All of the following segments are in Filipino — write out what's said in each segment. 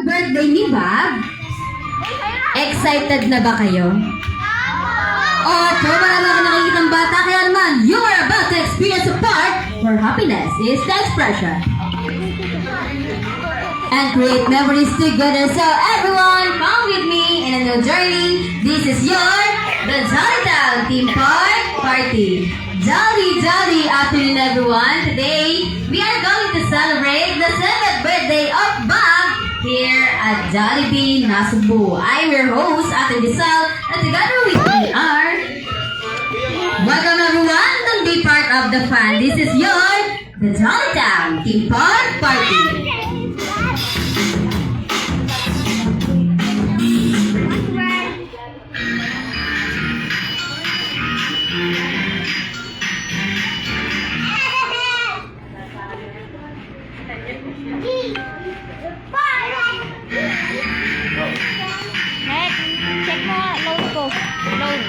birthday ni Bob? Excited na ba kayo? Opo, marami ako nakikitang bata, kaya naman, you are about to experience a part where happiness is the expression. And create memories together. So everyone, come with me in a new journey. This is the Jolly Town Theme Park Party. Jolly afternoon everyone. Today, we are going to celebrate the 7th birthday of Bob here at Jollibee, Nasugbu. I'm your host, Ate Giselle, and together with me are... Welcome everyone to be part of the fun. This is the Jolly Town Theme Park Party. Check mo, load ko. Load.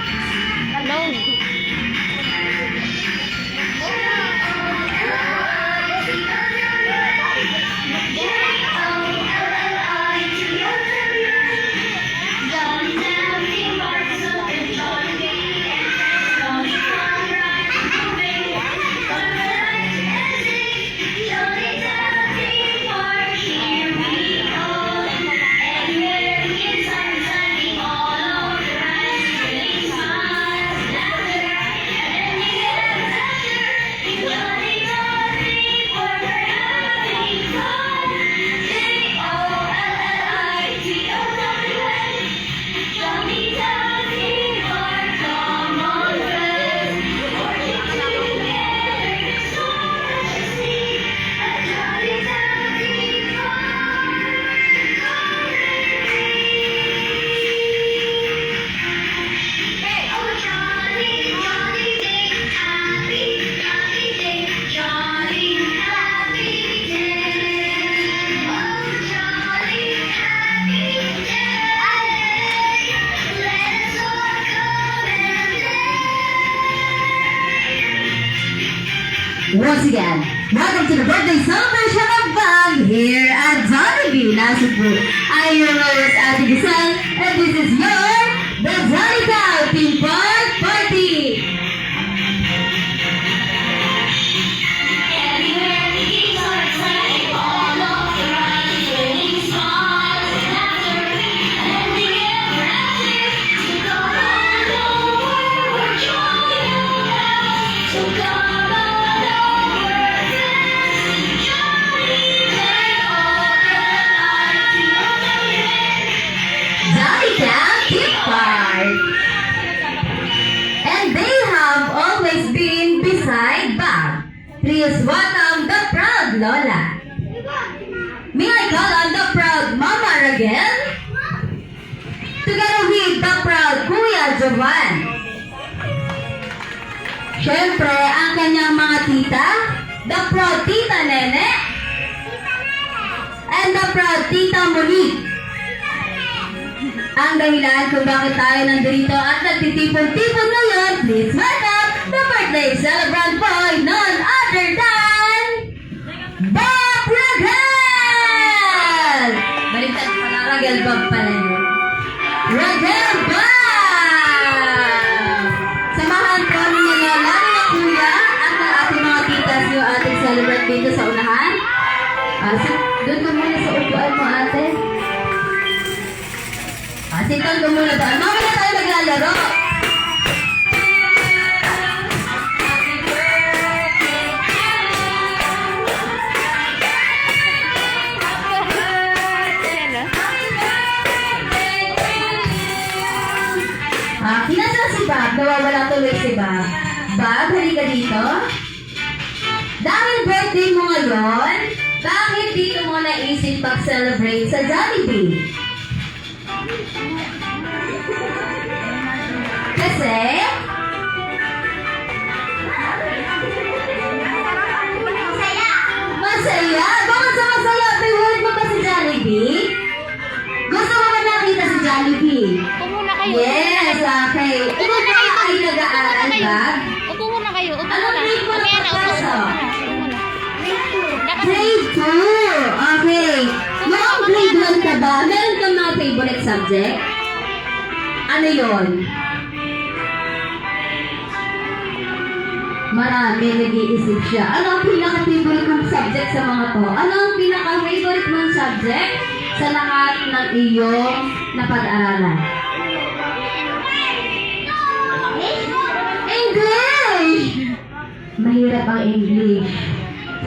Once again, welcome to the birthday celebration of Bob here at Jollibee, Nasugbu. I'm your host, Ate Giselle, and this is the Jolly Town Theme Park Party. Jolly Town Theme Park. And they have always been beside Bob. Please welcome the proud Lola. May I call on the proud Mama Ragel? Together with the proud Kuya Jovan. Siyempre, ang kanyang mga tita, the proud Tita Nene, and the proud Tita Monique. Ang dahilan kung bakit tayo nandito at nagtitipon-tipon ngayon, please welcome the birthday celebrant boy, none other than Bob Ragel! Baliktad pala, Ragel Bob pala yun. Ragel Bob! Samahan ko ninyo na lalo na kuya at ng ating mga titas yung ating celebrant dito sa unahan. Doon ka muna sa upuan mo, ate. Sitol ko muna doon. Mamaya tayo maglalaro. Kinasal si Bob. Nawawala tuloy si Bob. Bob, halika dito. Dahil birthday mo ngayon, bakit dito mo naisip pag-celebrate sa Jollibee? Kasi masaya. Bakit sa masaya? Favorite mo ba si Jollibee? Gusto mo ba nakita si Jollibee? Upo muna kayo. Yes, okay. Ikaw ba ay nag-aaral ba? Upo muna kayo. Upo Anong muna. grade mo na Mamaya na, upo pagpasok? muna. Grade 2. Okay. Yung grade 1 ka ba? ba? Meron kang mga favorite subject? Ano yon? Marami, nag-iisip siya. Ano ang pinaka-favorite mong subject sa mga to? Ano ang pinaka-favorite mong subject sa lahat ng iyong napag-aralan? English! Mahirap ang English.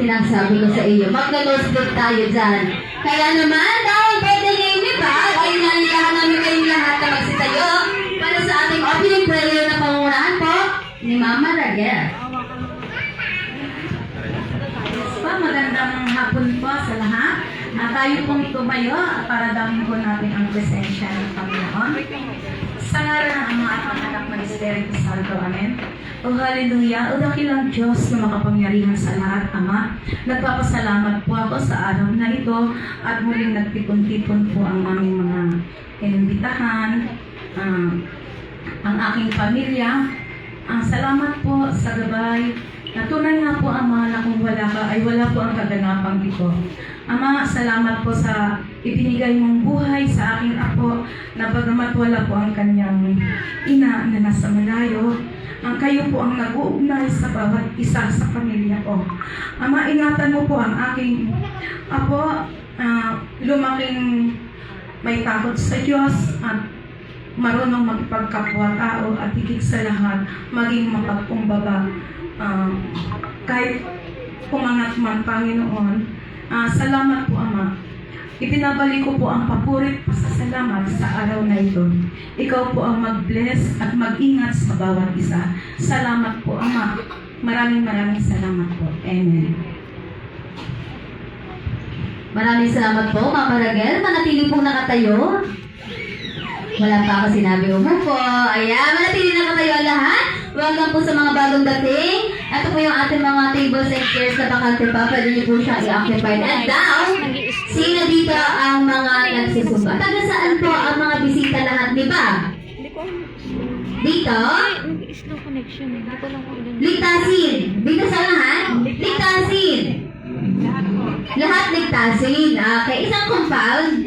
Sinasabi ko sa iyo, magna-nosebleed tayo dyan. Kaya naman, dahil birthday ngayon ni Bal, ay nanikahan namin kayong lahat na magsitayo para sa ating opening prayer na pangunahan po ni Mama Raquel. Magandang hapon po sa lahat. Tayo pong tumayo para damhin po natin ang presensya ng Panginoon. Sa ngalan ng Ama at ng Anak ng Espiritu Santo. Amen. O hallelujah. O dakilang Diyos na makapangyarihan sa lahat, Ama. Nagpapasalamat po ako sa araw na ito at muling nagtipon-tipon po ang aming mga inimbitahan, ang aking pamilya. Salamat po sa gabay. Tunay nga po, Ama, na kung wala ka, ay wala po ang kaganapang ito. Ama, salamat po sa ibinigay mong buhay sa aking apo na bagamat wala po ang kanyang ina na nasa malayo, kayo po ang nag-uugnay sa bawat isa sa pamilya ko. Ama, ingatan mo po ang aking apo, lumaking may takot sa Diyos at marunong magpagkapwa-tao at higit sa lahat, maging mapagkumbaba. Kahit pumangat man, Panginoon, salamat po, Ama. Ibinabalik ko po ang papurit pasasalamat sa araw na ito. Ikaw po ang mag-bless at mag-ingat sa bawat isa. Salamat po, Ama. Maraming salamat po. Amen. Maraming salamat po, Mama Raquel. Manatili po nakatayo. Wala pa ako sinabi, umupo. Ayan, manatili nakatayo ang lahat. Welcome po sa mga bagong dating. Ito po yung ating mga tables and chairs na bakante pa. Pwede niyo po siya i-occupy. And now, sino dito ang mga nagsusumba? Taga saan po ang mga bisita lahat, di ba? Dito? Slow connection. Hindi ko lang kung Ligtasin. Dito sa lahat? Ligtasin. Lahat ligtasin. Okay, isang compound.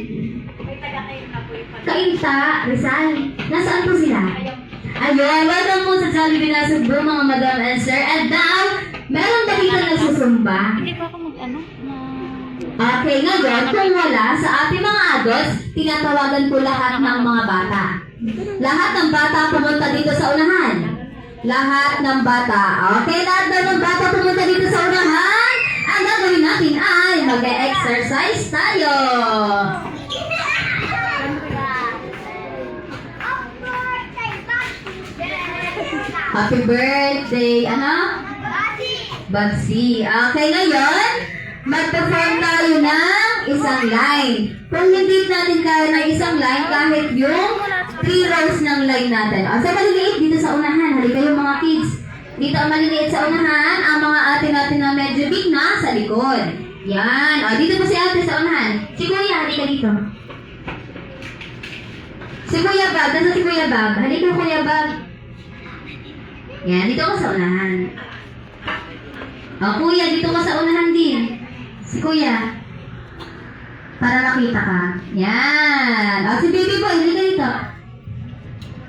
Kainta, Rizal. Nasaan po sila? Ayun, welcome po sa Jollibee Nasugbo, mga madam and sir. And now, meron ba dito nagsusumba? Hindi pa ako Okay, ngayon, kung wala, sa ating mga adults, tinatawagan po lahat ng mga bata. Lahat ng bata pumunta dito sa unahan. Lahat ng bata. Okay, lahat ng bata pumunta dito sa unahan. Ang gagawin natin ay mag-exercise tayo. Happy birthday, ano? Bagsi. Okay, ngayon, mag-perform tayo ng isang line. Kung hindi natin kaya ng isang line, kahit yung 3 rows ng line natin. O, sa maliliit dito sa unahan. Halika kayo mga kids. Dito ang maliliit sa unahan. Ang mga ate natin na medyo big na sa likod. Yan. O, dito po si ate sa unahan. Si Kuya, halika dito. Si Kuya Bab. Nasa si Kuya Bab. Halika Kuya Bab. Yan, dito ka sa unahan. O, Kuya, dito ka sa unahan din. Si Kuya. Para makita ka. Yan. O, si Baby Boy, hindi ka dito.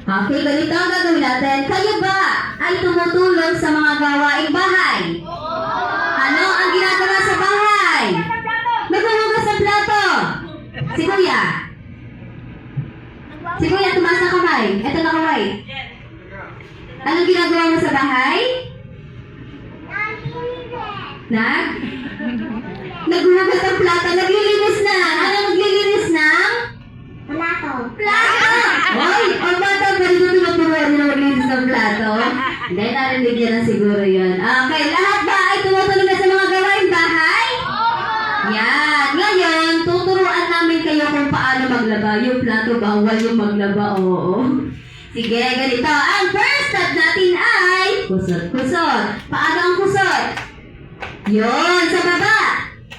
Okay, ganito ang gagawin natin. Kayo ba ay tumutulong sa mga gawaing bahay? Ano ang ginagawa sa bahay? Naghuhugas ng plato. Si Kuya. Si Kuya, tumaas na kamay. Ito na kamay. Anong ginagawa mo sa bahay? Naghuhugas ng plato. Naglilinis na. Ano naglilinis ng? Plato. Hoy, ang bata ba rin yung tinuturuan na maglinis ng plato? Hindi, narinig yan na siguro yun. Okay, lahat ba ay tumutulong na sa mga gawain bahay? Yan. Ngayon, tuturuan namin kayo kung paano maglaba. Yung plato, bawal yung maglaba. Oo. Sige, ganito. Ang first step natin ay kusot. Paano ang kusot? Yun, sa baba.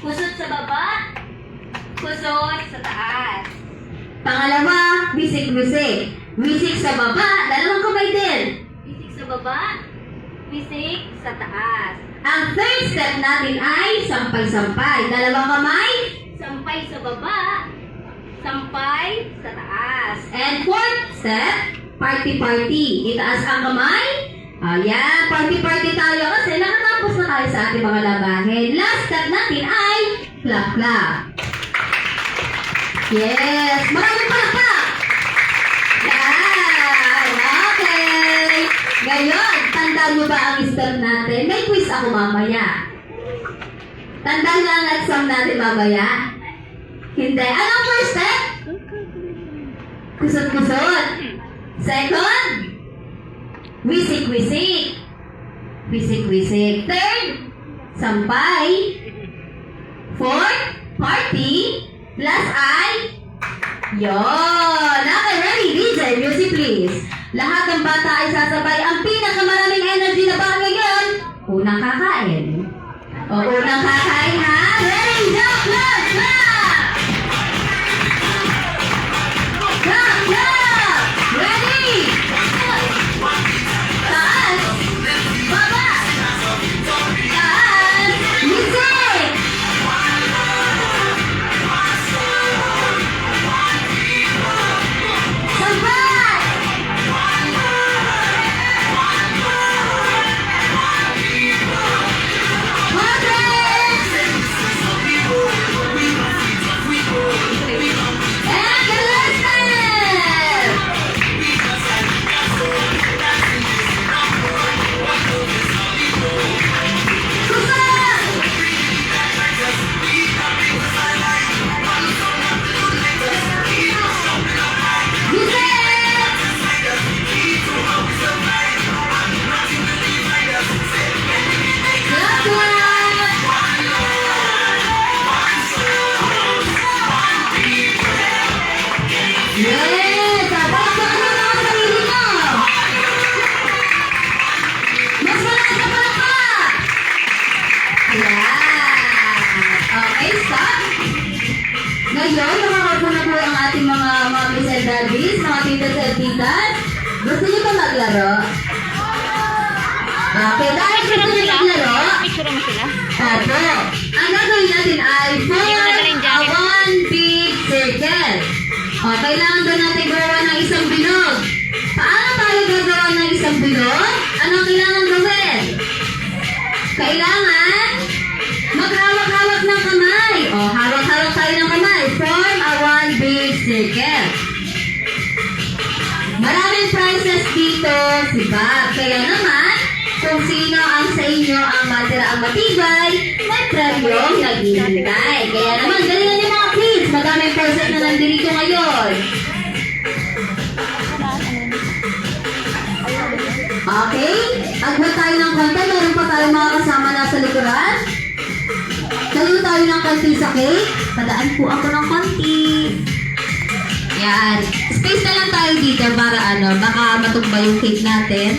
Kusot sa baba. Kusot sa taas. Pangalawa, wisik-wisik. Wisik sa baba, dalawang kamay din. Wisik sa baba, wisik sa taas. Ang third step natin ay sampay-sampay. Dalawang kamay, sampay sa baba, Sampay sa taas. And fourth step, party-party. Itaas ang kamay. Ayan, party-party tayo kasi nakatapos na tayo sa ating mga labahin. Last step natin ay clap-clap. Yes! Maraming palakpak! Yan! Okay! Ngayon, tandaan mo ba ang step natin? May quiz ako mamaya. Tandaan na ang exam natin mamaya? Hindi. Anong first step? Kusot-kusot. Second? Wisik-wisik. Wisik-wisik. Third? Sampay. Fourth? Party. Last ay? Yon! Okay, ready? DJ, music please. Lahat ng bata ay sasabay ang pinakamaraming energy na ba ngayon? Unang kakain. O, unang kakain ha? Ready? Jump, clap, clap! Clap, clap! Ready? Taas! Baba! Taas! Music! Sampay! Yes! Dapat ka na mga sarili mo! Mas malakas na pala ka! Ayan! Okay, stop! Ngayon, nakakapo na po ang ating mga mommies and daddies, mga titas and titas. Gusto niyo ba maglaro? Okay, dahil gusto niyo maglaro, Picture mo sila. opo. Ang gagawin natin ay Hindi mo nagaling jacket. one big circle. O, kailangan ba natin gawa ng isang bilog? Paano tayo gagawa ng isang bilog? Ano ang kailangan gawin? Kailangan maghawak-hawak ng kamay. O, hawak-hawak tayo ng kamay. Form a one big circle. Maraming prizes dito si Bob. Kaya naman, kung sino ang sa inyo ang matiraang matibay, may premyong naghihintay. Kaya naman, galingan niyo mga kids. Maraming prizes na nandito ngayon. Okay? Agwat tayo ng konti. Meron pa tayong mga kasama nasa likuran. Tayo tayo ng konti sa cake. Padaan po ako ng konti. Yan. Space na lang tayo dito para baka matumba yung cake natin.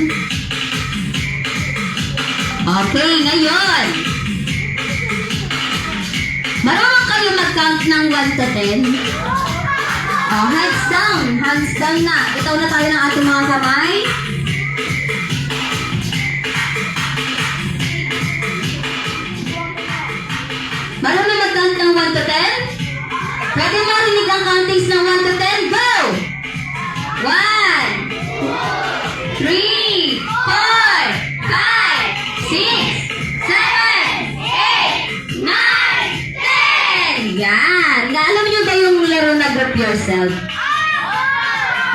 Okay, ngayon. Marunong kayo mag-count ng 1 to 10? Oh, hands down. Hands down na. Itaw na tayo ng ating mga kamay. Marunong mag-count ng 1 to 10? Pwede marinig ang countings ng 1 to 10? Go! 1, 3, 4, 5, 6, 7, 8, 9, 10! Yan! Alam niyo ba yung laro na group yourself?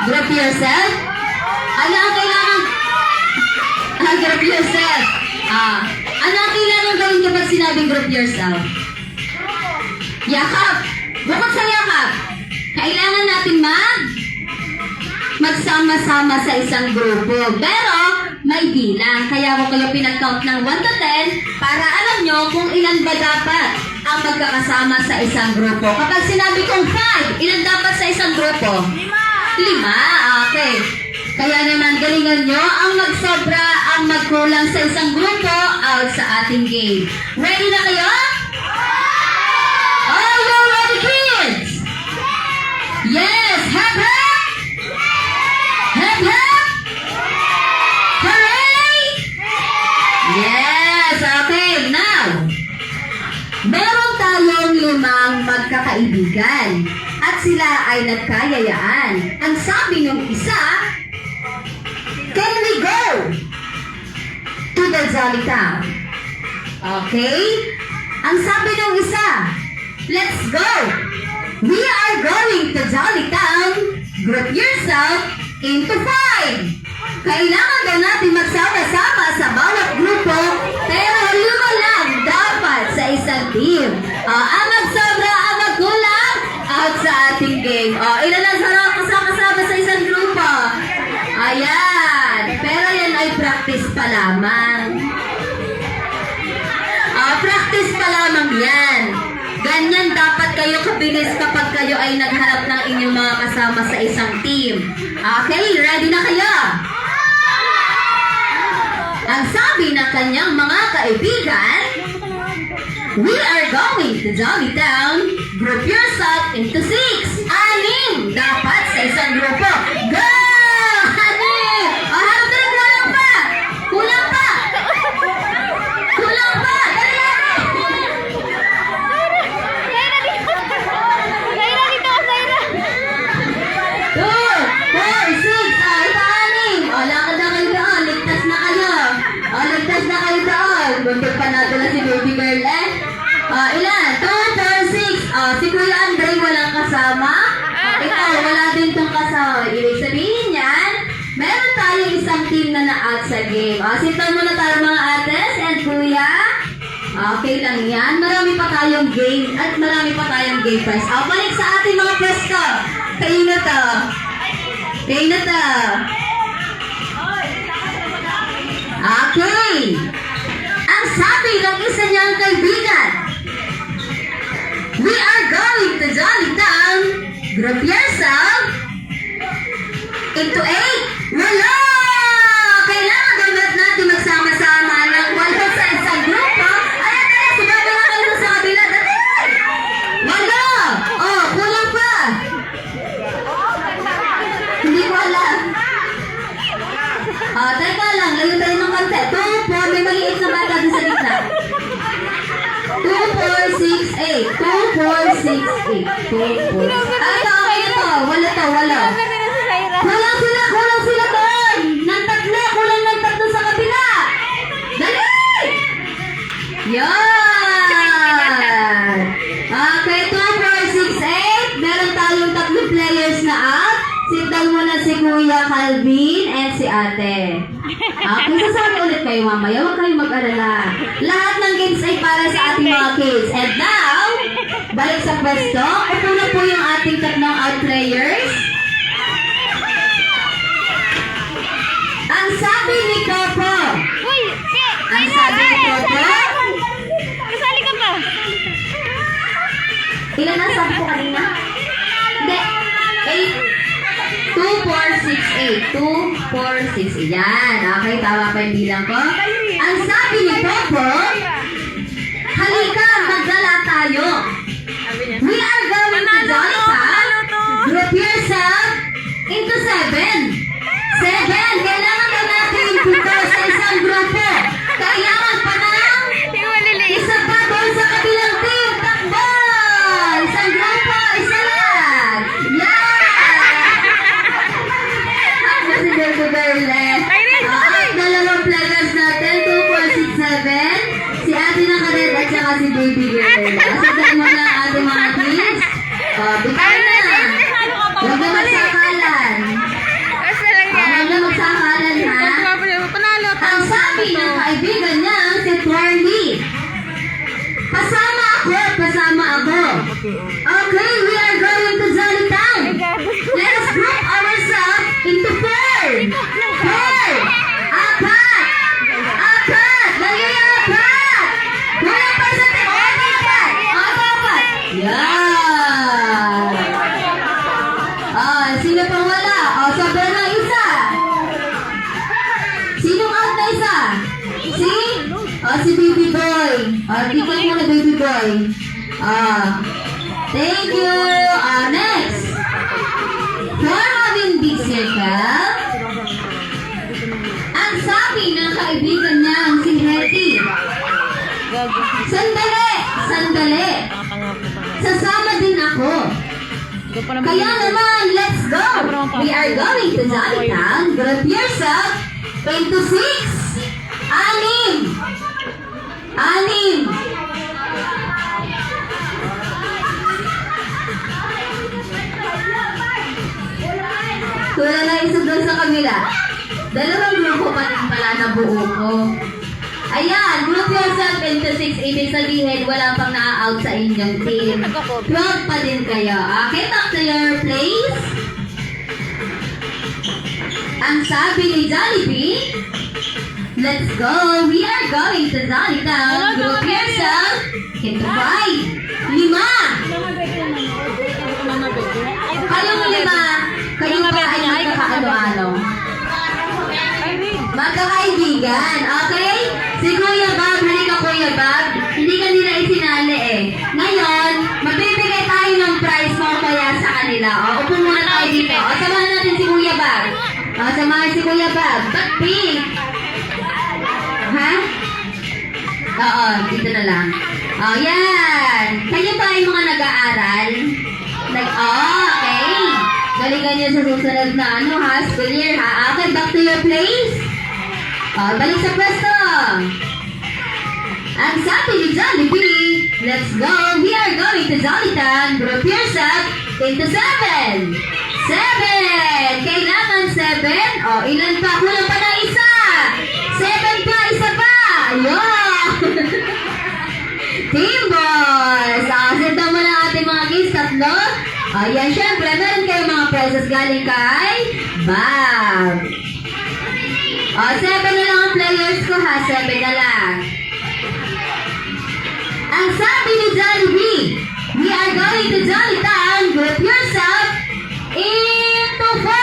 Group yourself? Ano ang kailangan? Group yourself. Ano ang kailangan gawin kapag sinabing group yourself? Yakap! Bukod sa yakap, kailangan natin magsama-sama sa isang grupo. Pero, may bilang. Kaya ako kayo pinag-count ng 1 to 10 para alam nyo kung ilan ba dapat ang magkakasama sa isang grupo. Kapag sinabi kong 5, ilan dapat sa isang grupo? 5. Okay. Kaya naman, galingan nyo ang magsobra, ang magkulang sa isang grupo out sa ating game. Ready na kayo? Are you ready, kids? Yes! Hep, hep! Hep, hep! Hooray! Yes! Okay, now, meron tayong 5 magkakaibigan. At sila ay nagkayayaan. Ang sabi ng isa, can we go to the Jolly Town? Okay? Ang sabi ng isa, let's go! We are going to Jolly Town. Group yourself into 5. Kailangan daw natin magsama-sama sa bawat grupo, pero 5 lang dapat sa isang team. Ang magsobra, ang magkulang, out sa ating game. Ilan lang kasama sa isang grupo? Ayan. Pero yan ay practice pa lamang. Practice pa lamang yan. Ganyan dapat kayo kabilis kapag kayo ay nagharap ng inyong mga kasama sa isang team. Okay, ready na kayo? Ang sabi ng kanyang mga kaibigan, we are going to Jolly Town. Group yourself into 6. 6 dapat sa isang grupo. Go! 6! Harap na kulang pa! Kulang pa! Kulang pa! Dali na! Zaira, dito ka, Zaira. 2, 4, 6. Ito 6. Lakad na kayo doon. Ligtas na kayo. Ligtas na kayo doon. Buntot pa natin na si baby girl eh. Ilan? 2, 4, 6. Si Kuya Andre walang kasama. Ikaw, wala din tong kasama. Ibig sabihin yan, meron tayong isang team na na-out sa game. Sintan muna tayo mga ates and kuya. Okay lang yan. Marami pa tayong game at marami pa tayong game prize. Balik sa ating mga pwesto. Kayo na to. Kayo na to. Okay. Ang sabi ng isa niyang kaibigan, we are going to Jolly Town. Group yourself into 8. Wala! Kailangan dapat natin magsama-sama ng 1 sa isang grupo. Ayan na, sumama na kayo sa kabila. Dali! Wala! Kulang pa. Hindi ko alam. Teka lang, layo tayo ng konti. 2, 4, may maliit na bata doon sa gitna. 2, 4, 6, 8. 2, 4, 6, 8. 2, 4. Wala to. Sabi na si Zaira. Kulang sila doon. Nang tatlo, kulang ng tatlo sa kabila. Dali! Yan! Okay, 2, 4, 6, 8. Meron tayong 3 players na out. Sit-down muna si Kuya Calvin and si Ate. Okay, sasali ulit kayo mamaya. Huwag kayong mag-alala. Lahat ng games ay para sa ating mga kids. And now, balik sa pwesto. Ito na po yung ating 3 out players. Ang sabi ni Coco. Uy, Ang sabi ni Coco. kasali ka pa. Ilan ang sabi ko kanina? Hindi. 8. 2, 4, 6, 8. 2, 4, 6. Yan. Okay, tama pa yung bilang ko. Ang sabi ni Coco, halika, maggala tayo. We are going to Jolly Town. Group yourself into 7. 7. Kailangan ka natin dito sa isang grupo. Kailangan pa ng Yung maliliit. isa pa doon sa kabilang team. Takbo! Isang grupo, isa lang. Yan! Ako si Baby Girl eh. Dalawang players natin. 2, 4, 6, 7. Si Ate Nakared at saka si Baby Girl. Sabihin mo na ang ating mga kids. Bitaw na. Huwag na magsakalan. Basta lang yan. Huwag na magsakalan ha. Panalo. Ang sabi ng kaibigan niya, si Twerly. Pasama ako. Okay, we are going to Jolly Town. Let us group ourselves into 4. 4. Apat. Lagi yung apat. Kulang pa sa team. Apat. Yan. Sino pang wala? Sobra ng isa. Sinong out na isa? Si Baby Boy. Tingnan mo na Baby Boy. Thank you. Next. Forming big circle. Ang sabi ng kaibigan niya, si Hetty. Sandali. Sasama din ako. Kaya naman, let's go! We are going to Jollytown. Group yourself into 6. Anim! Anim! Wala na isa doon sa kabila. Dalawang grupo pa din pala na buo ko. Ayan, group yourself into 6. Ibig sabihin, wala pang na-out sa inyong team. 12 pa din kayo. Okay, back to your place. Ang sabi ni Jollibee, let's go. We are going to Jollytown. Group yourself into 5. 5. Kayong 5. Kayo pa ay magkakaano-ano. Magkakaibigan, okay? Si Kuya Bob, halika Kuya Bob. Hindi ka nila isinali eh. Ngayon, magbibigay tayo ng prize mo kaya sa kanila. O, upo muna tayo dito. O, samahan natin si Kuya Bob. O, samahan si Kuya Bob. Ba't pink? Ha? Oo, dito na lang. O, yan. Kayo ba ay mga nag-aaral? Okay. Galingan niyo sa susunod na school year ha. Okay, back to your place. Balik sa pwesto. Ang sabi ni Jollibee, let's go. We are going to Jollytown. Group yourself into 7. 7. Kailangan 7. Ilan pa? Kulang pa na isa. 7 pa, isa pa. Ayun. Team boys. Senta mo na ating mga kids. 3. Ayan, syempre, meron kayong mga prizes galing kay Bob. 7 na lang ang players ko ha, 7 na lang. Ang sabi ni Jollibee, we are going to Jollytown. Group yourself into 4.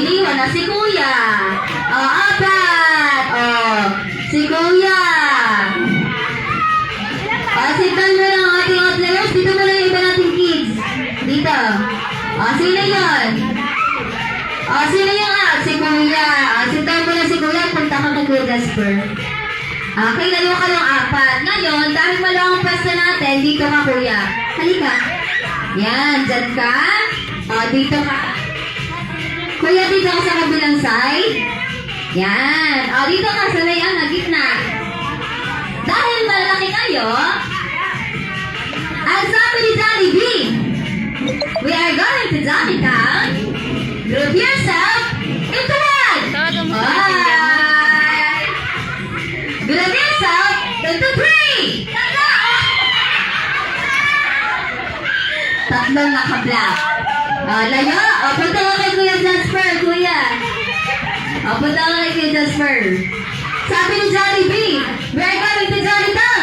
Iniwan na si Kuya. 4. Si Kuya. Sintan mo lang ang ating mga players. Dito mo lang yung iba nating kids. Dito. Sino yun? Sino yung out? Si Kuya. Sintan mo lang si Kuya. Punta ka kay Kuya Jasper. Okay, layo ka yung 4. Ngayon, dahil malawang pwesto natin, dito ka Kuya. Halika. Yan, dyan ka. Dito ka. Kuya, dito ka sa kabilang side. Yan. Dito ka sa layan na gitna. Dahil malaki kayo, ang sabi ni Jollibee, we are going to Jollytown. Group yourself into 1. Group yourself into 3. Tatlong naka-black. Layo. Punta ka kay Kuya Jasper, Kuya. Punta ka kay Kuya Jasper. Sabi ni Jollibee, we are going to Jollytown.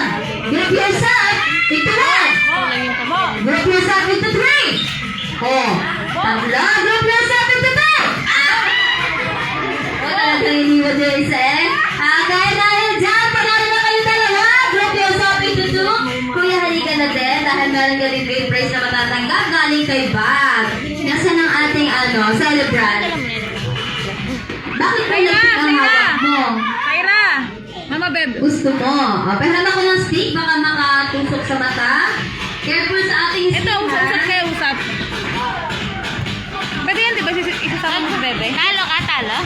Group yourself into 1. Group yourself into 3. 3. Group yourself into 2. Wala na kayo iniwan dyan isa eh. Kaya dahil dyan, panalo na kayo dalawa. Group yourself into 2. Kuya, halika na din. Dahil meron ka din great prize na matatanggap. Galing kay Bob. Nasaan ang ating celebrant? Bakit may nagsit ang hawak mo? Mama Beb. Gusto mo. Pahiram ako ng stick, baka makatusok sa mata. Careful sa ating stick, Ito, usap ha? kayo, usap. Pwede yan, di ba? Isasama mo sa bebe? Talo ka, talo?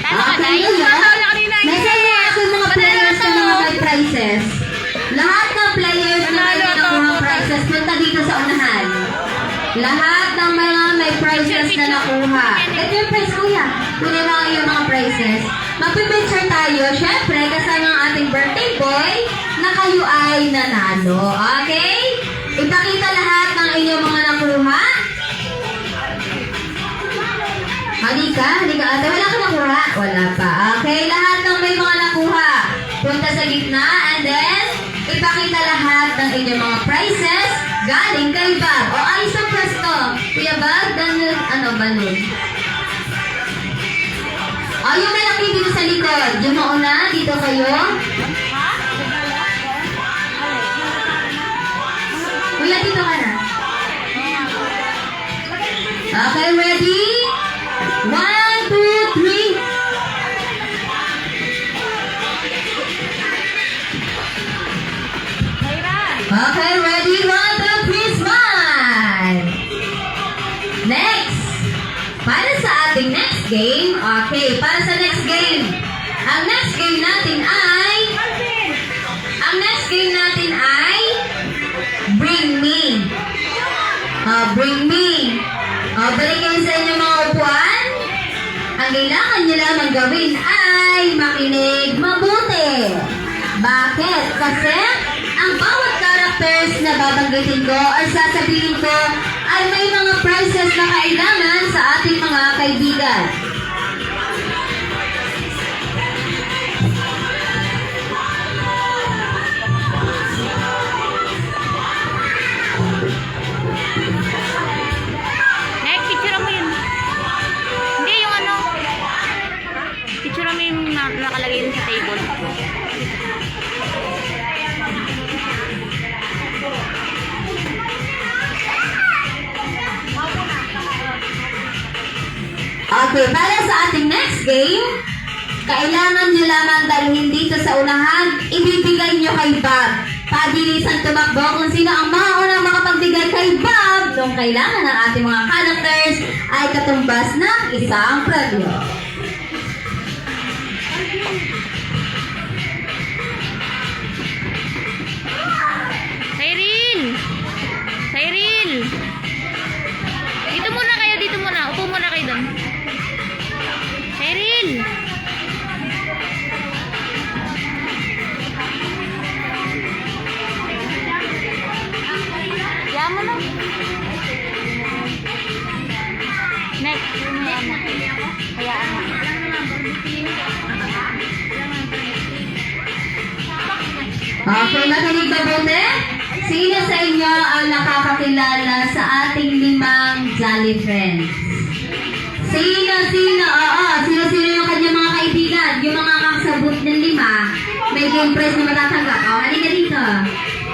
Talo ka, Okay, Day? yun. Talo ka kanina. Nasaan yung aking mga players na mga may prizes? Lahat ng players na may nakuha prizes, punta dito sa unahan. Lahat ng mga may prizes na nakuha. Ito yung prize, kuya. Kunin mo yung mga prizes. Magpipicture tayo, syempre, kasama ang ating birthday boy na kayo ay nanalo. Okay? Ipakita lahat ng inyong mga nakuha. Halika, halika ate. Wala ka nakuha? Wala pa. Okay, lahat ng may mga nakuha. Punta sa gitna and then ipakita lahat ng inyong mga prizes galing kay Bob. Ayos ang pwesto. Kuya Bob, ano ba nun? Yung malaki dito sa likod. Yung mauna, dito kayo. Kuya, dito ka na. Okay, ready? 1, 2, 3. Okay, ready? 1, 2, 3, smile! game? Okay, para sa next game. Ang next game natin ay Bring Me. Bring Me. Balik kayo sa inyong mga upuan. Ang kailangan nyo lamang gawin ay makinig mabuti. Bakit? Kasi ang bawat characters na babanggitin ko or sasabihin ko ay may mga prizes na kailangan sa ating mga kaibigan. Next, picture mo yun. Hindi, yung ano. Picture mo yung nakalagay yun sa table. Okay, para sa ating next game, kailangan nyo lamang dalhin dito sa unahan, ibibigay nyo kay Bob. Pabilisan tumakbo kung sino ang maunang makapagbigay kay Bob nung kailangan ng ating mga characters ay katumbas ng isang premyo. Cyril! Cyril! Dito muna kayo, dito muna. Upo muna kayo doon. Cyril! Diyan mo na. Next. Hayaan mo. Okay, makinig mabuti. Sino sa inyo ang nakakakilala sa ating 5 Jolly Friends? Sino? Oo, sino yung kanyang mga kaibigan? Yung mga kakasabot ng 5, may game prize na matatanggap. O, halika dito.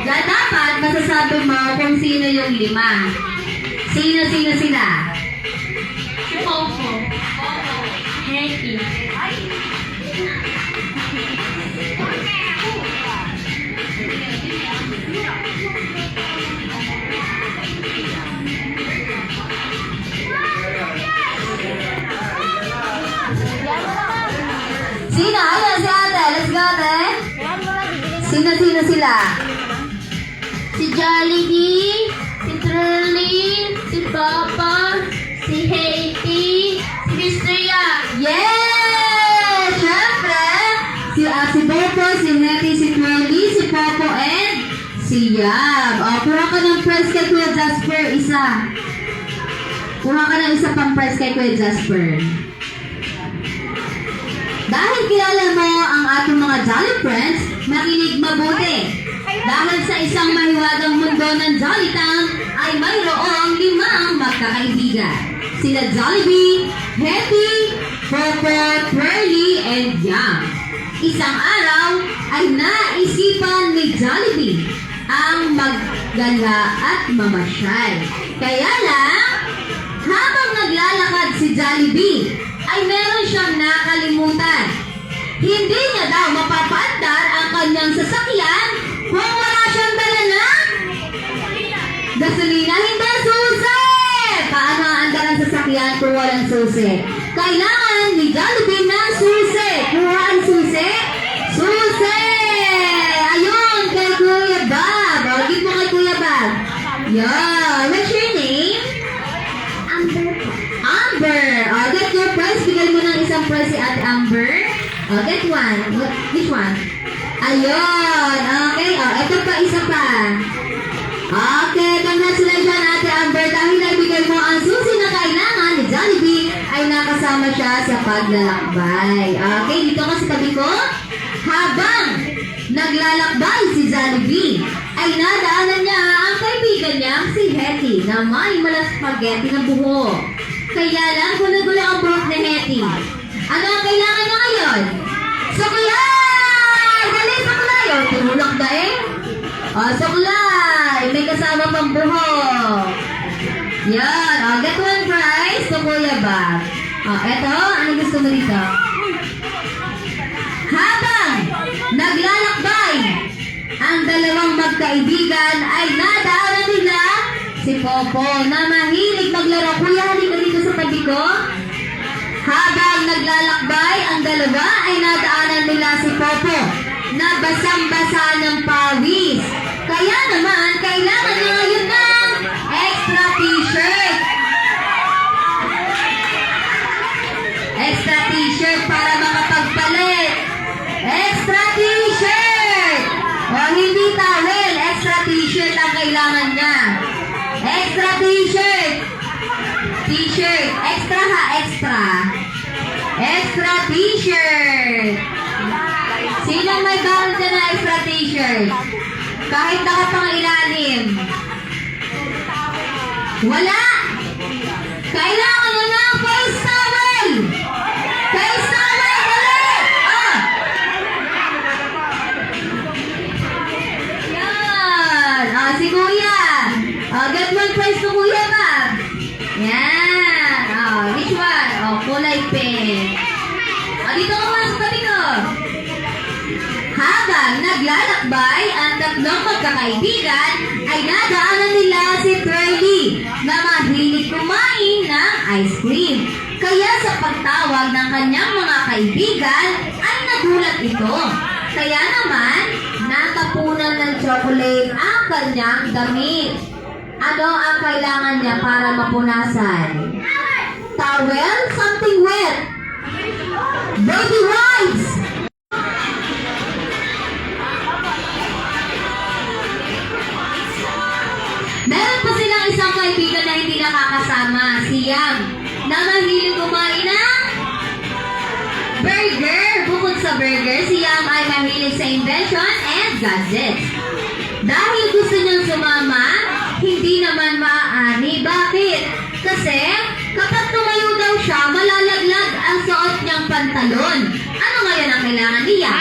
Dapat masasabi mo kung sino yung 5. Sino sila? Si Popo. Happy. Sino? Ayan si ate. Let's go, ate. Sino sila? Si Jollibee, si Trilly, si Papa, si Haiti, si Mistria. Yes! Siyempre, si Popo, si Nettie, si Twirly, si Popo, and si Yab. Kuha ka ng prize kay Kuya Jasper, isa. Kuha ka ng isa pang prize kay Kuya Jasper. Dahil kilala mo ang ating mga Jolly Friends, makinig mabuti. Dahil sa isang mahiwagang mundo ng Jolly Town, ay mayroong 5 magkakaibigan. Sila Jollibee, Happy, Popo, Twirly, and Yam. Isang araw ay naisipan ni Jollibee ang maggala at mamasyal. Kaya lang, habang naglalakad si Jollibee, ay meron siyang nakalimutan. Hindi niya daw mapapaandar ang kanyang sasakyan kung wala siyang dala ng gasolina. Hindi, susi! Paano aandar ang sasakyan kung walang susi? Kailangan ni Jollibee ng susi. Kuha ang susi? Susi! Ayun, kay Kuya Bob. O, give mo kay Kuya Bob. Yeah. What's your name? Amber. Get your prize. Bigay mo ng isang prize si Ate Amber. Get one. Which one? Ayun. Okay. Ito pa, isa pa. Okay. Congratulations, Ate Amber. Dahil naibigay mo ang susi na kailangan ni Jollibee, ay nakasama siya sa paglalakbay. Okay. Dito ka sa tabi ko. Habang naglalakbay si Jollibee, ay nadaanan niya ang kaibigan niya si Hetty na may malas spaghetti na buhok. Kaya lang gulo-gulo ang buhok ni Hetty. Ano ang kailangan niya ngayon? Suklay! Dali, suklay! O, tinulak na eh. O, suklay! May kasama pang buhok. Yan. O, get one prize to Kuya Bob. O, eto. Ano gusto mo dito? Habang naglalakbay, ang dalawang magkaibigan ay nadaanan nila si Popo na mahilig maglaro. Kuya, halika dito sa tabi ko. Habang naglalakbay, ang dalawa ay nadaanan nila si Popo na basang-basa ng pawis. Kaya naman, kailangan niya ngayon ng extra t-shirt. Extra t-shirt para makapagpalit. Extra t-shirt! O hindi towel, extra t-shirt ang kailangan niya. Extra t-shirt. T-shirt. Extra ha, extra. Extra t-shirt. Sinong may baon dyan na extra t-shirt? Kahit nakapang ilalim. Wala! Kailangan mo ng face towel! Face towel! Dali! Ah! Yan! Ah, si Kuya! Ah, get one prize to Kuya, ma'am! Yan! Ah, which one? Oh, kulay pink. Ah, dito ka muna sa tabi ko. Habang naglalakbay, ang tatlong magkakaibigan ay nadaanan nila si Pearlie na mahilig kumain ng ice cream. Kaya sa pagtawag ng kanyang mga kaibigan ay nagulat ito. Kaya naman, natapunan ng chocolate ang kanyang damit. Ano ang kailangan niya para mapunasan? Towel? Something wet. Baby wipes! Meron pa silang isang kaibigan na hindi nakakasama, si Yam, na mahilig kumain ng burger. Bukod sa burger, si Yam ay mahilig sa invention and gadgets. Dahil gusto niyang sumama, hindi naman maaani. Bakit? Kasi kapag tumayo daw siya, malalaglag ang suot niyang pantalon. Ano ngayon ang kailangan niya?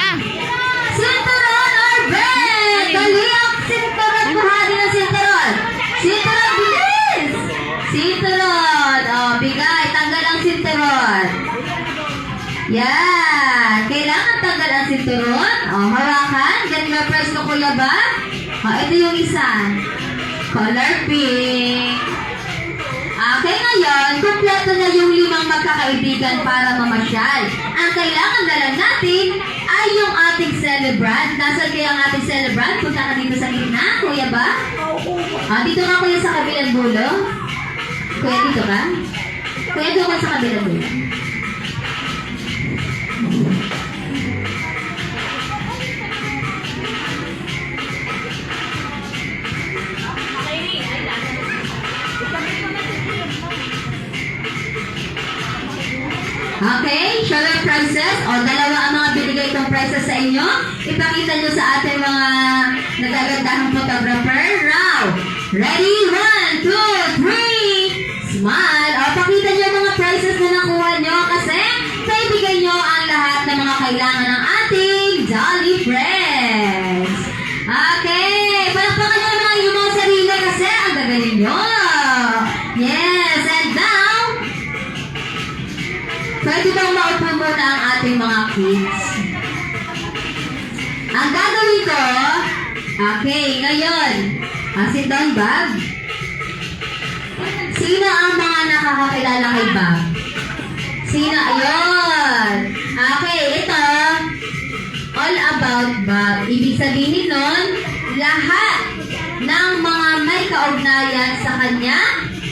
Sinturon or belt! Dali ang sinturon! Buhati ng sinturon! Sinturon, bilis! Sinturon! O, bigay. Tanggal ang sinturon. Yan. Kailangan tanggal ang sinturon. O, hawakan. Get your first ko, Kuya ba? O, ito yung isa. Color pink. Okay, ngayon, kumpleto na yung 5 magkakaibigan para mamasyal. Ang kailangan na lang natin ay yung ating celebrant. Nasaan kaya ang ating celebrant? Punta ka dito sa gitna, Kuya ba? Dito ka, Kuya, sa kabilang dulo. Kuya, dito ka? Kuya, dito ka sa kabilang dulo. Okay, show your prizes. O, dalawa ang mga binigay kong prizes sa inyo. Ipakita nyo sa ating mga nagagandahang photographer. Now, ready? 1, 2, 3. Smile. O, pakita nyo ang mga prizes na nakuha nyo kasi paibigay nyo ang lahat ng mga kailangan ng ating Jolly Friends. Okay, palakpakan nyo naman yung mga sarili kasi ang gagaling nyo. Yes, and now, pwede bang maupo muna ang ating mga kids? Ang gagawin ko, okay, ngayon, sit down, Bob. Sino ang mga nakakakilala kay Bob? Sino? Ayun. Okay, ito, all about Bob. Ibig sabihin nun, lahat ng mga may kaugnayan sa kanya,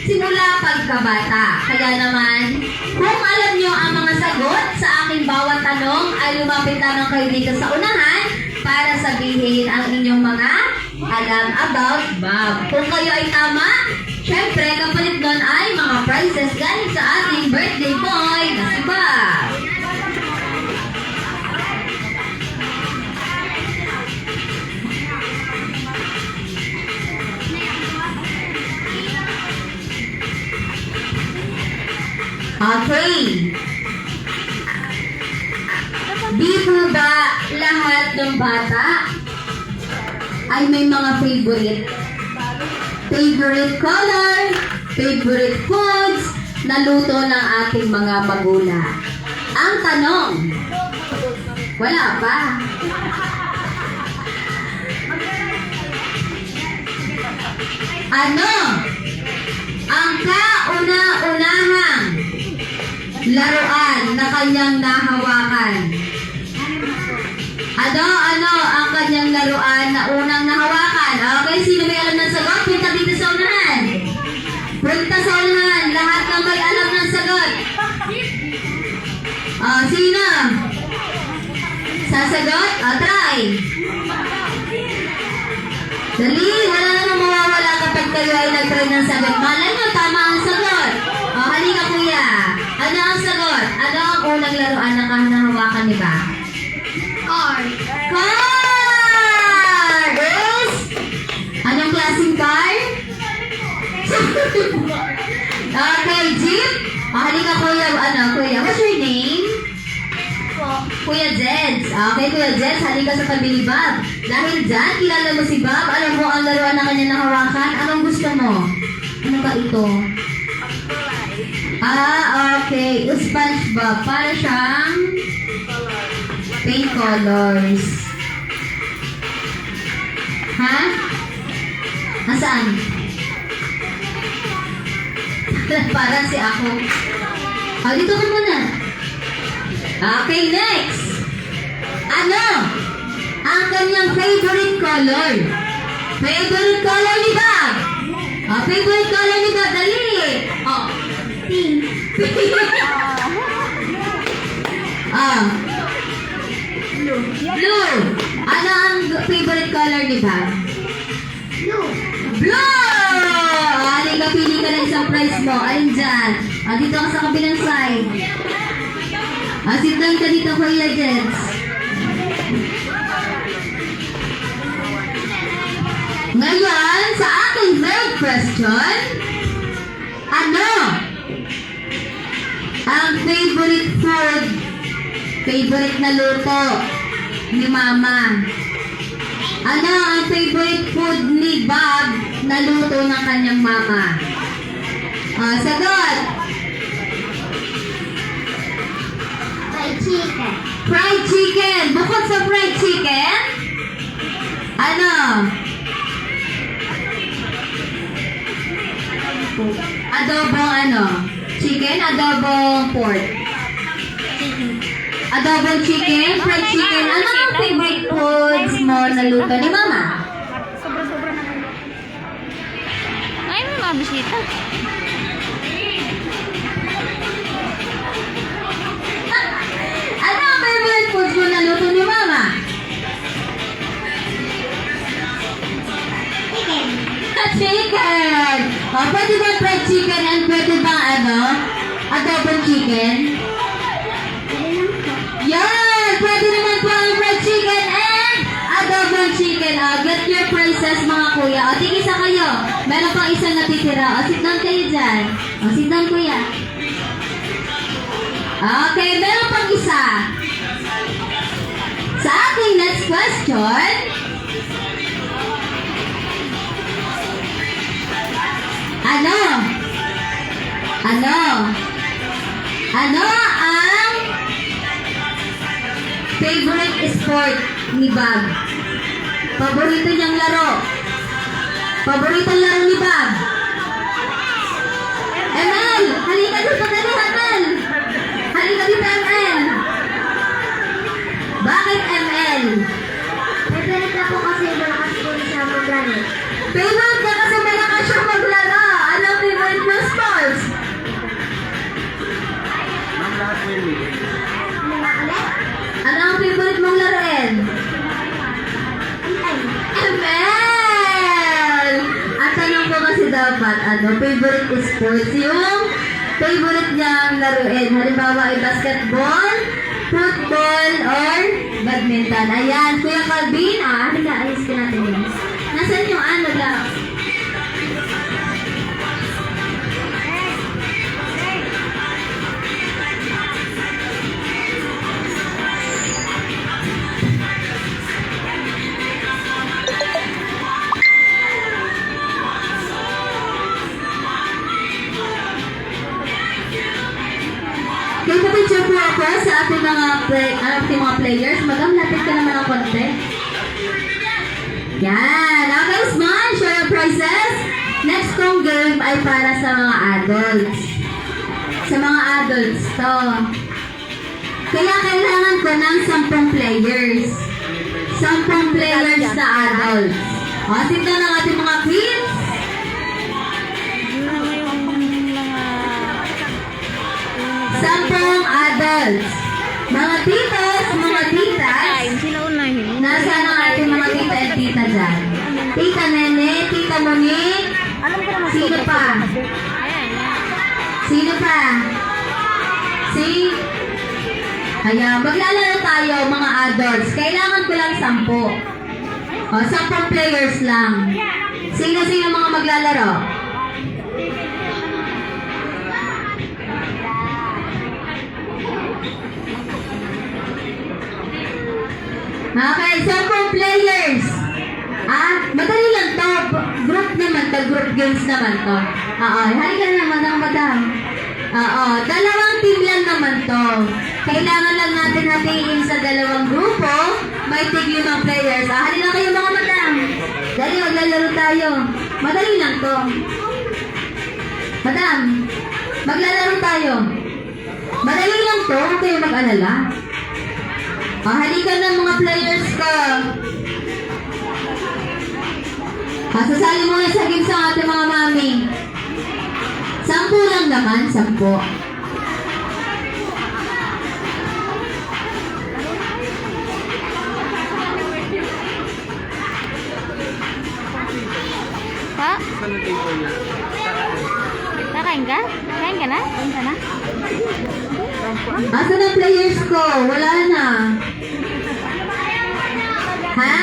simula pagkabata. Kaya naman, kung alam nyo ang mga sagot sa aking bawat tanong, ay lumapit lamang kayo dito sa unahan para sabihin ang inyong mga alam about Bob. Kung kayo ay tama, syempre, kapalit nun ay mga prizes galing sa ating birthday boy na si Bob. Okay. Di po ba lahat ng bata ay may mga favorite? Favorite color, favorite foods na luto ng ating mga magulang. Ang tanong, wala pa. Ano ang kauna-unahang laruan na kanyang nahawakan? Ano ang kanyang laruan na unang nahawakan? Okay, sino may alam ng sagot? Punta dito sa unahan. Punta sa unahan. Lahat ng may alam ng sagot. Sino? Sasagot? Try. Dali, wala namang mawawala kapag kayo ay nag-try ng sagot. Malay nyo, tama ang sagot. Halika kuya. Ano ang sagot? Ano ang unang laruan na nahawakan ni ba? Car. Car! Is? Anong klaseng car? Okay, jeep? Halika kuya, kuya, what's your name? Kuya Jeds. Okay, Kuya Jeds, halika sa tabi ni Bob. Dahil dyan, kilala mo si Bob, alam mo ang laruan na kanya nahawakan. Anong gusto mo? Ano ba ito? Okay. SpongeBob. Para siyang paint colors. Ha? Nasaan? Parang si ako. Dito ka muna. Okay, next. Ano ang kanyang favorite color? Favorite color ni Bob? Favorite color ni Bob, dali. Pink. Blue. Ano ang favorite color ni Bob? Blue! Halika, pili ka ng isang prize mo. Ayun dyan. Dito ka sa kabilang side. Sit down ka dito, Kuya Jets. Ngayon, sa aking third question, ano ang favorite na luto ni Mama? Ano ang favorite food ni Bob na luto ng kanyang mama? Sagot! Chicken. Fried chicken. Bukod sa fried chicken, ano? Adobong chicken, adobong pork. Adobong chicken, fried chicken. Ano ang favorite foods mo na luto ni Mama? Sobra-sobra na. Ay, may mga bisita. Ano ang favorite foods mo na luto ni Mama? Chicken! Pwede ba fried chicken and pwede ba adobong chicken? Yan! Pwede naman po ang fried chicken and adobong chicken. Get your prizes mga kuya. Tigisa kayo. Meron pang isang natitira. Sit down kayo dyan. Sit down kuya. Okay, meron pang isa. Sa ating next question, Ano ang favorite sport ni Bob? Paborito niyang laro. Paborito laro ni Bob. ML! Halika dito, dali, ML! Halika dito, ML! Bakit ML? Favorite ako kasi malakas ko siya maglaro. Favorite ka kasi malakas siyang maglaro. Ano ang favorite mo sports? Ano ang favorite mong laruin? ML! Ang tanong ko kasi dapat, favorite sports? Yung favorite niyang laruin. Halimbawa ay basketball, football, or badminton. Ayan, Kuya Calvin, halika, ayos ka natin yun. Nasaan yung lang? Kaya pa-picture po ako sa ating mga players. Madam, lapit ka naman ng konti. Yan. Okay, smile. Share your prizes. Next kong game ay para sa mga adults. Sa mga adults to. Kaya kailangan ko ng 10 players. 10 players na adults. O, tignan ng ating mga kids. Yun naman yung mga... 10 adults. Mga titos, mga titas. Kain sila unahin. Nasaan ang ating mga tita at tita dyan? Tita Nene, Tita Monique. Sino pa? Ayan. Sino pa? Ayan, maglalaro tayo mga adults. Kailangan ko lang 10. O, 10 players lang. Sino mga maglalaro? Okay, 10 players. Madali lang to. Group naman to, group games naman to. Oo, halika na madam. Oo, 2 team lang naman to. Kailangan lang natin hatiin sa 2 grupo. May tig 5 players. Halika kayo mga madam. Dali, maglalaro tayo. Madali lang to. Madam, maglalaro tayo. Madali lang to, huwag kayo mag-alala. Halika na mga players ko. Sasali muna sa games ang ating mga mami. 10 lang naman, 10. Pa? Kakain ka? Kain ka na? Kain ka na? Asan ang players ko? Wala na. Ha?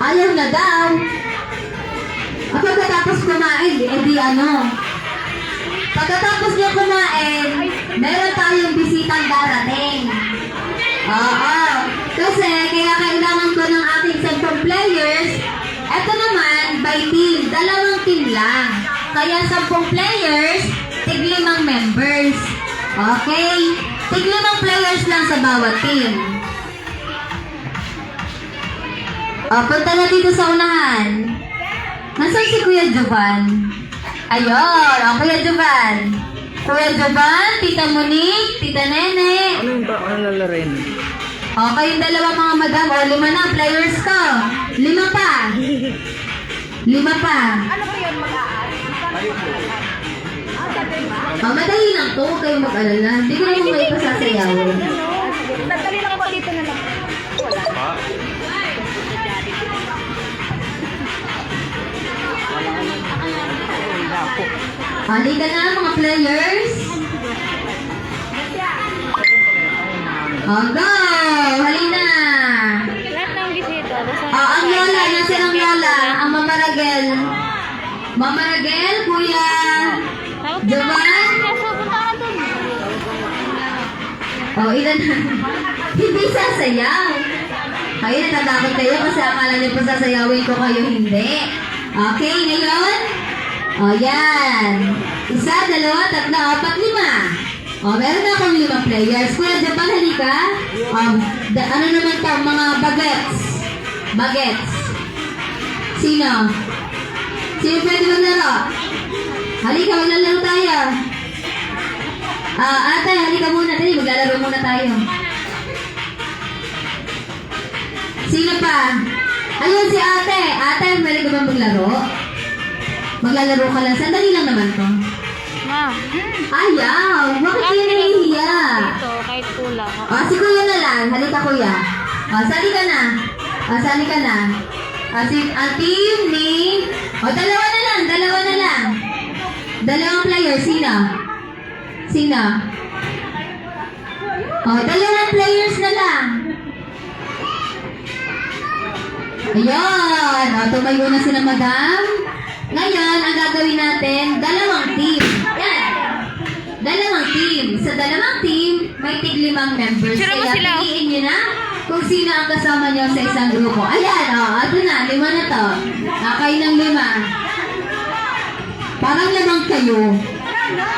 Ayaw na daw. Pagkatapos kumain, di ano. Pagkatapos niya kumain, meron tayong bisitang darating. Oo. Kasi kaya kailangan ko ng ating 10 players. Ito naman, by team. 2 team lang. Kaya 10 players, tig 5 members. Okay? Tig 5 players lang sa bawat team. Punta na dito sa unahan. Nasaan si Kuya Jovan? Ayun, Kuya Jovan. Kuya Jovan, Tita Monique, Tita Nene. Ano yung ba? Ano lalarin? Kayong 2 mga madam. 5 na, players ko. 5 pa. 5 pa. Ano ba yun mag-aari? Madali lang to, huwag kayong mag-alala. Hindi ko naman kayo pasasayawin. Nagdali lang po dito na lang. Halika na mga players. Go! Halina! Lahat ng bisita. Ang Lola, nasa ang Lola? Ang Mama Ragel. Mama Ragel, Kuya Jovan? Kaso punta ka dun. Ilan na? Hindi sasayaw. Kayo natatakot kayo kasi akala niyo pa sasayawin ko kayo hindi. Okay, ngayon? Yan. 1, 2, 3, 4, 5. Meron na akong 5 players. Kuya Japan, halika. Ano naman to? Mga bagets. Bagets. Sino? Sino pwede maglaro? Halika, maglalaro tayo. Ate, halika muna. Dali, maglalaro muna tayo. Sino pa? Ayun si ate. Ate, pwede ka ba maglaro? Maglalaro ka lang. Sandali lang naman to. Ma. Ayaw! Bakit kayo nahihiya? Ito, kahit kulang. Si kuya na lang. Halika kuya. Sali ka na. Sali ka na. Team ni... 2 na lang. 2 na lang. 2 player. Sino? Sino? 2 players na lang. Ayun. Tumayo na sila madam. Ngayon, ang gagawin natin, 2 team. Yan. 2 team. Sa 2 team, may tig 5 members. Sino mo Kaya sila? piliin nyo na kung sino ang kasama nyo sa isang grupo. Ayan, ito na. 5 na to. Kayo ng 5. Parang lamang kayo.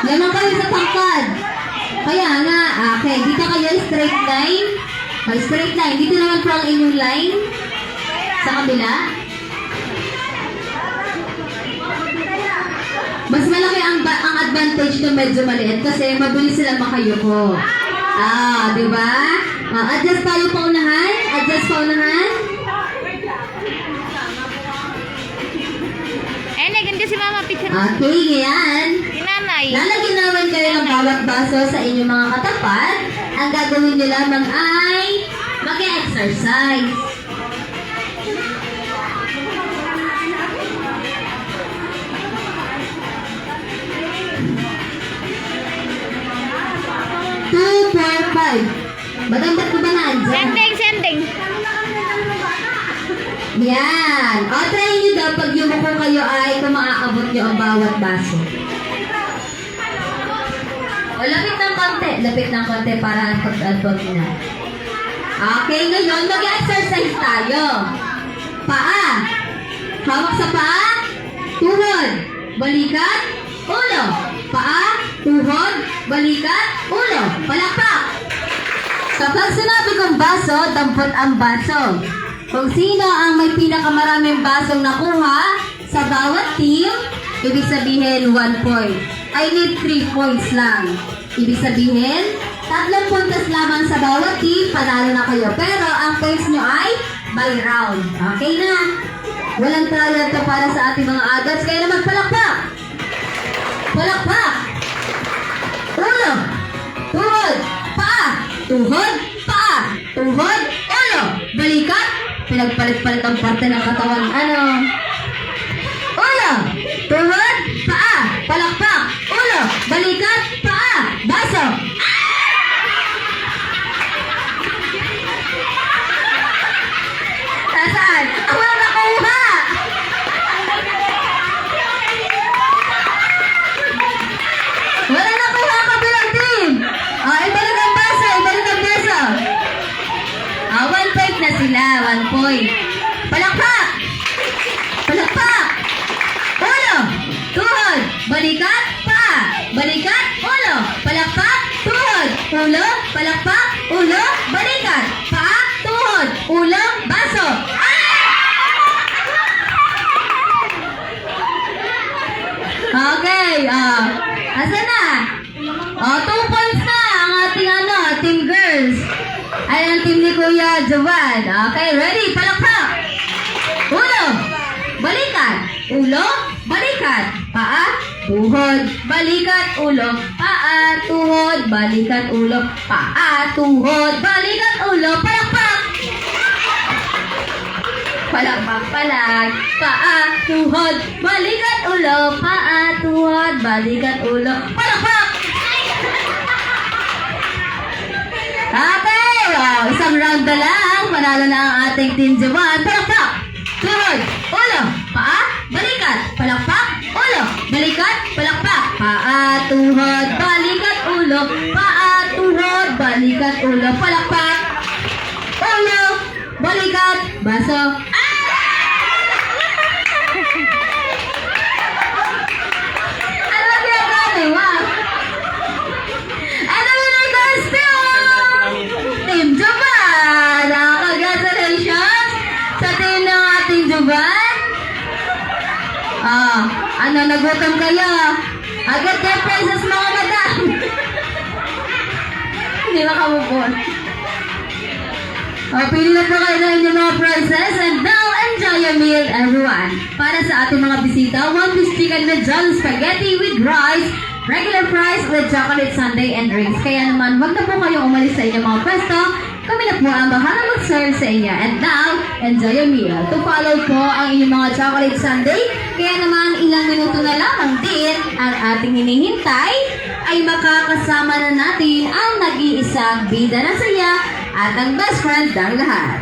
Lamang kayo sa tangkad. Kaya nga, okay. Dito kayo, straight line. Straight line. Dito naman po ang inyong line. Sa kabila. Mas malaki ang advantage kung medyo maliit kasi mabilis sila makayuko. Di ba? Adjust tayo paunahan. Adjust paunahan. Eh, naganda si Mama picture. Okay, ngayon. Si Nanay. Lalagyan naman kayo ng bawat baso sa inyong mga katapat. Ang gagawin nyo lamang ay mag-exercise. Two, four, five. Maganda ko ba na andyan? Sending. Yan. O, try nyo daw pag yumuko kayo ay kung maaabot nyo ang bawat baso. O, lapit ng konti. Lapit ng konti para ang pag-abot nyo. Okay, ngayon mag-exercise tayo. Paa. Hawak sa paa. Tuhod. Balikat. Ulo. Paa. Tuhod. Balikat. Ulo. Palakpak. Kapag sinabi kong baso, dampot ang baso. Kung sino ang may pinakamaraming basong nakuha sa bawat team, ibig sabihin 1 point. I need 3 points lang. Ibig sabihin, 3 puntos lamang sa bawat team, panalo na kayo. Pero ang points nyo ay by round. Okay na? Walang trial to para sa ating mga adults. Kaya na magpalakpak. Palakpak. Ulo. Tuhod. Paa. Tuhod. Paa. Tuhod. Ulo. Balikat. Pinagpalit-palit ang parte ng katawan. Ulo. Tuhod. Paa. Palakpak. Ulo. Balikat. Paa. Baso. Saan? Ako lang nakuha. Wala nakuha ka bilang team. Ibalik ang baso. Ibalik ang baso. 1 point na sila. 1 point. Palakpak. Palakpak. Ulo. Tuhod. Balikat. Paa. Balikat. Ulo. Palakpak. Tuhod. Ulo. Palakpak. Ulo. Balikat. Paa. Tuhod. Ulo. Baso. Okay. Asa na? 2 points na ang ating team girls. Ay, ang team ni Kuya Jovan. Okay, ready? Palakpak. Ulo. Balikat. Ulo. Balikat. Paa. Tuhod. Balikat. Ulo. Paa. Tuhod. Balikat. Ulo. Paa. Tuhod. Balikat. Ulo. Palakpak. Palakpak. Palag. Paa. Tuhod. Balikat. Ulo. Paa. Tuhod. Balikat. Ulo. Palakpak. Okay, isang round na lang. Panalo na ang ating Team Jovan. Palakpak. Tuhod. Ulo. Paa. Balikat. Palakpak. Ulo. Balikat. Palakpak. Paa. Tuhod. Balikat. Ulo. Paa. Tuhod. Balikat. Ulo. Palakpak. Ulo. Balikat. Baso. Ano ba ginagawa mo? Ano ba nag-guys Team Jovan! Congratulations sa team ng ating Jovan. Nagutom kayo? Agad their prizes mga madam. Hindi makamupon. Pili na po kayo na inyong mga prizes and now enjoy your meal everyone. Para sa ating mga bisita, 1 piece chicken with jolly spaghetti with rice, regular fries with chocolate sundae and drinks. Kaya naman, wag na po kayong umalis sa inyong mga pwesto. Kami na po ang bahala mag-serve sa inyo. And now, enjoy your meal. To follow po ang inyong mga chocolate sundae. Kaya naman, ilang minuto na lamang din ang ating hinihintay ay makakasama na natin ang nag-iisang bida na saya at ang best friend ng lahat.